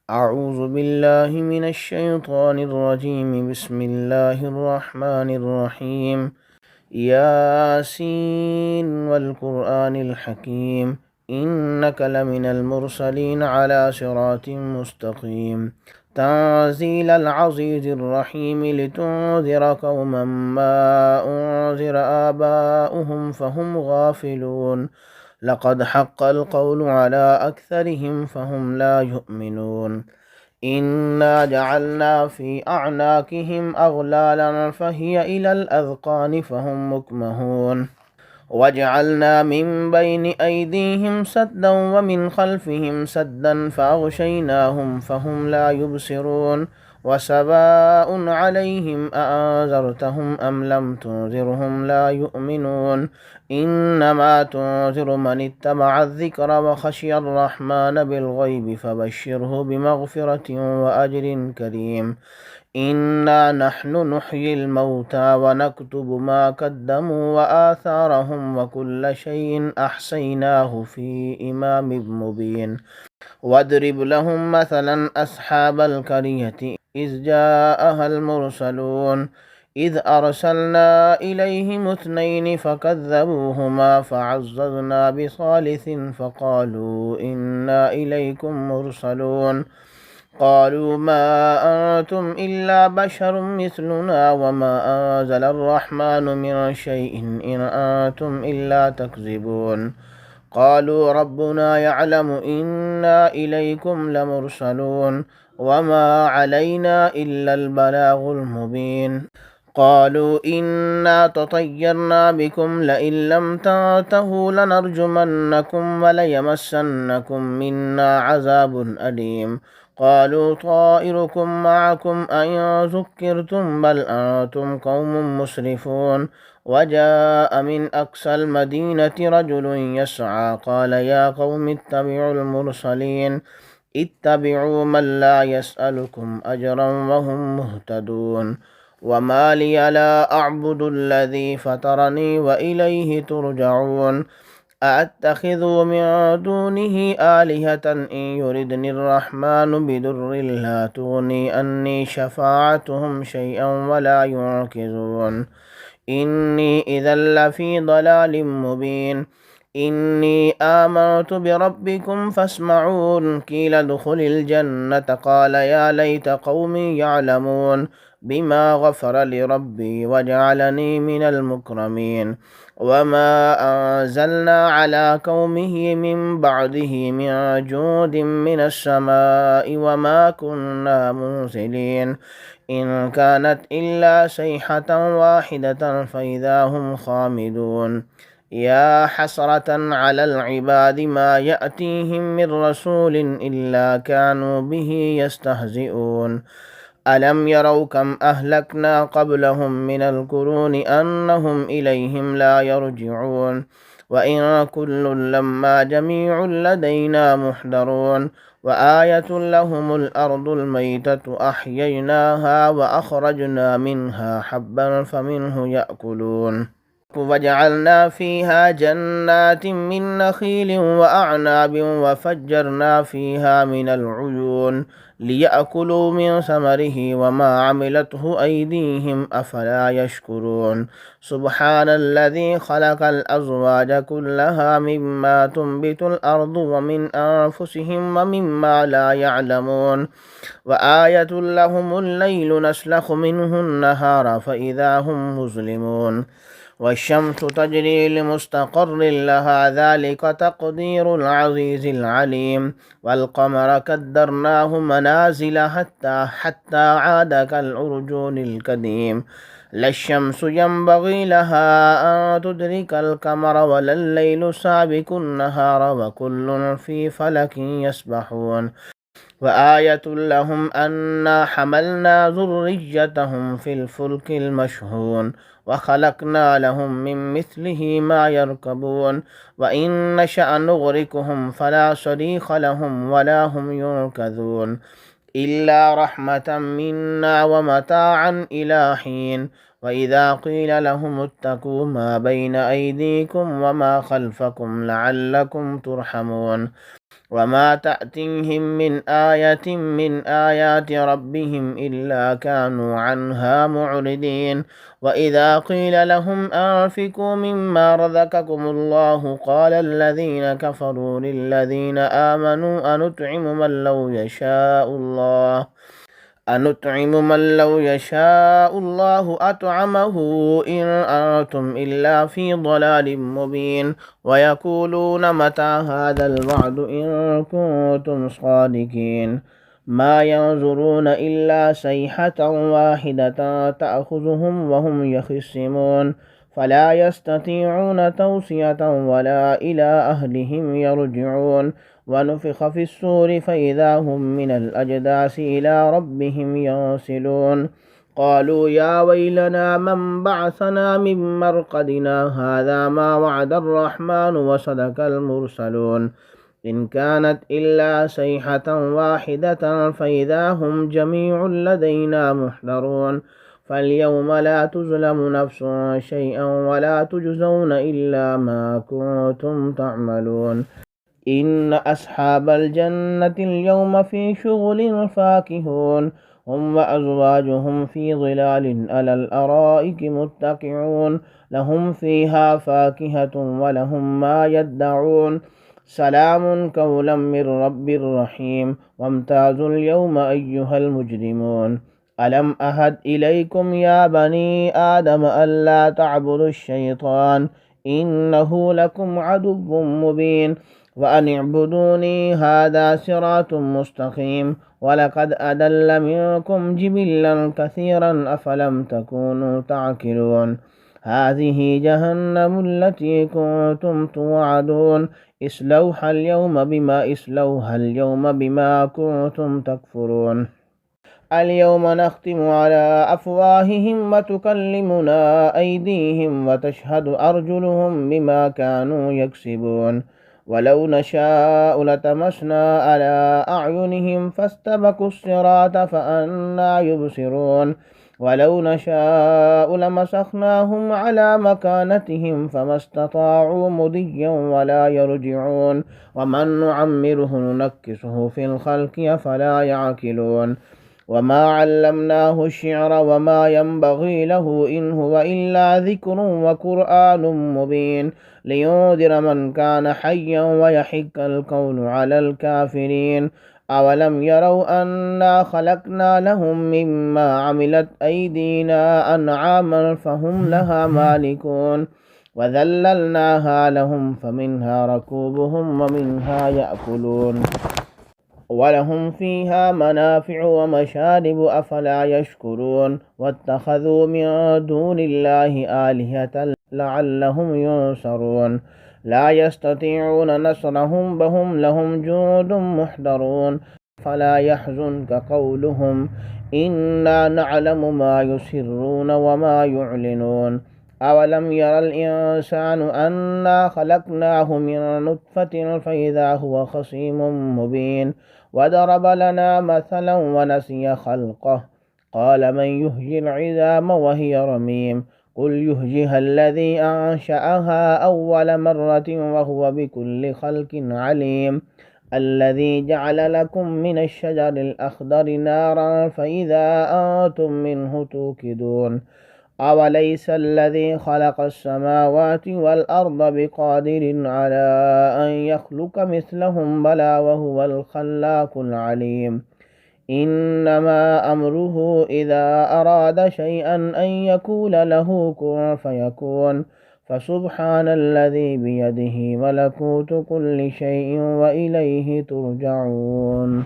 أعوذ بالله من الشيطان الرجيم بسم الله الرحمن الرحيم ياسين والقرآن الحكيم إنك لمن المرسلين على صراط مستقيم تنزيل العزيز الرحيم لتنذر قوما ما أنذر آباؤهم فهم غافلون لقد حق القول على أكثرهم فهم لا يؤمنون إنا جعلنا في أعناقهم أغلالا فهي إلى الأذقان فهم مكمهون وجعلنا من بين أيديهم سدا ومن خلفهم سدا فأغشيناهم فهم لا يبصرون وسواء عليهم أأنذرتهم أم لم تنذرهم لا يؤمنون إنما تنذر من اتبع الذكر وخشي الرحمن بالغيب فبشره بمغفرة وأجر كريم إنا نحن نحيي الموتى ونكتب ما قدموا وآثارهم وكل شيء أحصيناه في إمام مبين واضرب لهم مثلا أصحاب القرية إذ جاءها المرسلون إذ أرسلنا إليهم اثنين فكذبوهما فعززنا بثالث فقالوا إنا إليكم مرسلون قالوا ما أنتم إلا بشر مثلنا وما أنزل الرحمن من شيء إن أنتم إلا تكذبون قالوا ربنا يعلم إنا إليكم لمرسلون وما علينا إلا البلاغ المبين قالوا إنا تطيرنا بكم لئن لم تنتهوا لنرجمنكم وليمسنكم منا عذاب أليم قالوا طائركم معكم أئن ذكرتم بل أنتم قوم مسرفون وجاء من أقصى المدينة رجل يسعى قال يا قوم اتبعوا المرسلين اتبعوا من لا يسألكم أجرا وهم مهتدون وما لي لا أعبد الذي فطرني وإليه ترجعون أأتخذ من دونه آلهة إن يردني الرحمن بضر لا تغني عني شفاعتهم شيئا ولا ينقذون إني إذا لفي ضلال مبين إني آمنت بربكم فاسمعون قيل ادخل الجنة قال يا ليت قومي يعلمون بما غفر لربي وجعلني من المكرمين وما أنزلنا على قومه من بعده من جود من السماء وما كنا منزلين إن كانت إلا صيحة واحدة فإذا هم خامدون يا حسرة على العباد ما يأتيهم من رسول إلا كانوا به يستهزئون ألم يروا كم أهلكنا قبلهم من القرون أنهم إليهم لا يرجعون وإن كل لما جميع لدينا محضرون وآية لهم الأرض الميتة أحييناها وأخرجنا منها حبا فمنه يأكلون وجعلنا فيها جنات من نخيل وأعناب وفجرنا فيها من العيون ليأكلوا من ثمره وما عملته أيديهم أفلا يشكرون سبحان الذي خلق الأزواج كلها مما تنبت الأرض ومن أنفسهم ومما لا يعلمون وآية لهم الليل نسلخ منه النهار فإذا هم مظلمون والشمس تجري لمستقر لها ذلك تقدير العزيز العليم والقمر قدرناه منازل حتى عاد كالعرجون القديم لا الشمس ينبغي لها أن تدرك القمر ولا الليل سابق النهار وكل في فلك يسبحون وآية لهم أنا حملنا ذريتهم في الفلك المشحون وخلقنا لهم من مثله ما يركبون وإن نشأ نغرقهم فلا صريخ لهم ولا هم ينقذون إلا رحمة منا ومتاعا إلى حين وإذا قيل لهم اتقوا ما بين أيديكم وما خلفكم لعلكم ترحمون وما تأتيهم من آية من آيات ربهم إلا كانوا عنها معرضين وإذا قيل لهم أنفقوا مما رزقكم الله قال الذين كفروا للذين آمنوا أنطعم من لو يشاء الله أطعمه إن أنتم إلا في ضلال مبين ويقولون متى هذا الوعد إن كنتم صادقين ما ينظرون إلا صيحة واحدة تأخذهم وهم يخصمون فلا يستطيعون توصية ولا إلى أهلهم يرجعون ونفخ في الصور فإذا هم من الأجداث إلى ربهم ينسلون قالوا يا ويلنا من بعثنا من مرقدنا هذا ما وعد الرحمن وصدق المرسلون إن كانت إلا صيحة واحدة فإذا هم جميع لدينا محضرون فاليوم لا تظلم نفس شيئا ولا تجزون إلا ما كنتم تعملون إن أصحاب الجنة اليوم في شغل فاكهون هم وأزواجهم في ظلال على الأرائك متكئون لهم فيها فاكهة ولهم ما يدعون سلام قولا من رب رحيم وامتازوا اليوم أيها المجرمون ألم أهد إليكم يا بني آدم ألا تعبدوا الشيطان إنه لكم عدو مبين وأن اعبدوني هذا صراط مستقيم ولقد أضل منكم جبلا كثيرا أفلم تكونوا تعقلون هذه جهنم التي كنتم توعدون اصلوها اليوم بما كنتم تكفرون اليوم نختم على أفواههم وتكلمنا أيديهم وتشهد أرجلهم بما كانوا يكسبون ولو نشاء لتمسنا على أعينهم فاستبقوا الصراط فأنى يبصرون ولو نشاء لمسخناهم على مكانتهم فما استطاعوا مضيا ولا يرجعون ومن نعمره ننكسه في الخلق أفلا يعقلون وما علمناه الشعر وما ينبغي له إن هو إلا ذكر وقرآن مبين لينذر من كان حيا ويحق القول على الكافرين أولم يروا أنا خلقنا لهم مما عملت أيدينا أنعاما فهم لها مالكون وذللناها لهم فمنها ركوبهم ومنها يأكلون ولهم فيها منافع ومشارب أفلا يشكرون واتخذوا من دون الله آلهة لعلهم ينصرون لا يستطيعون نصرهم وهم لهم جند محضرون فلا يحزنك قولهم إنا نعلم ما يسرون وما يعلنون أولم ير الإنسان أنا خلقناه من نطفة فإذا هو خصيم مبين وضرب لنا مثلا ونسي خلقه قال من يحيي العظام وهي رميم قل يحييها الذي أنشأها أول مرة وهو بكل خلق عليم الذي جعل لكم من الشجر الأخضر نارا فإذا أنتم منه توقدون أوليس الذي خلق السماوات والأرض بقادر على أن يخلق مثلهم بلى وهو الخلاق العليم إنما أمره إذا أراد شيئا أن يقول له كن فيكون فسبحان الذي بيده ملكوت كل شيء وإليه ترجعون.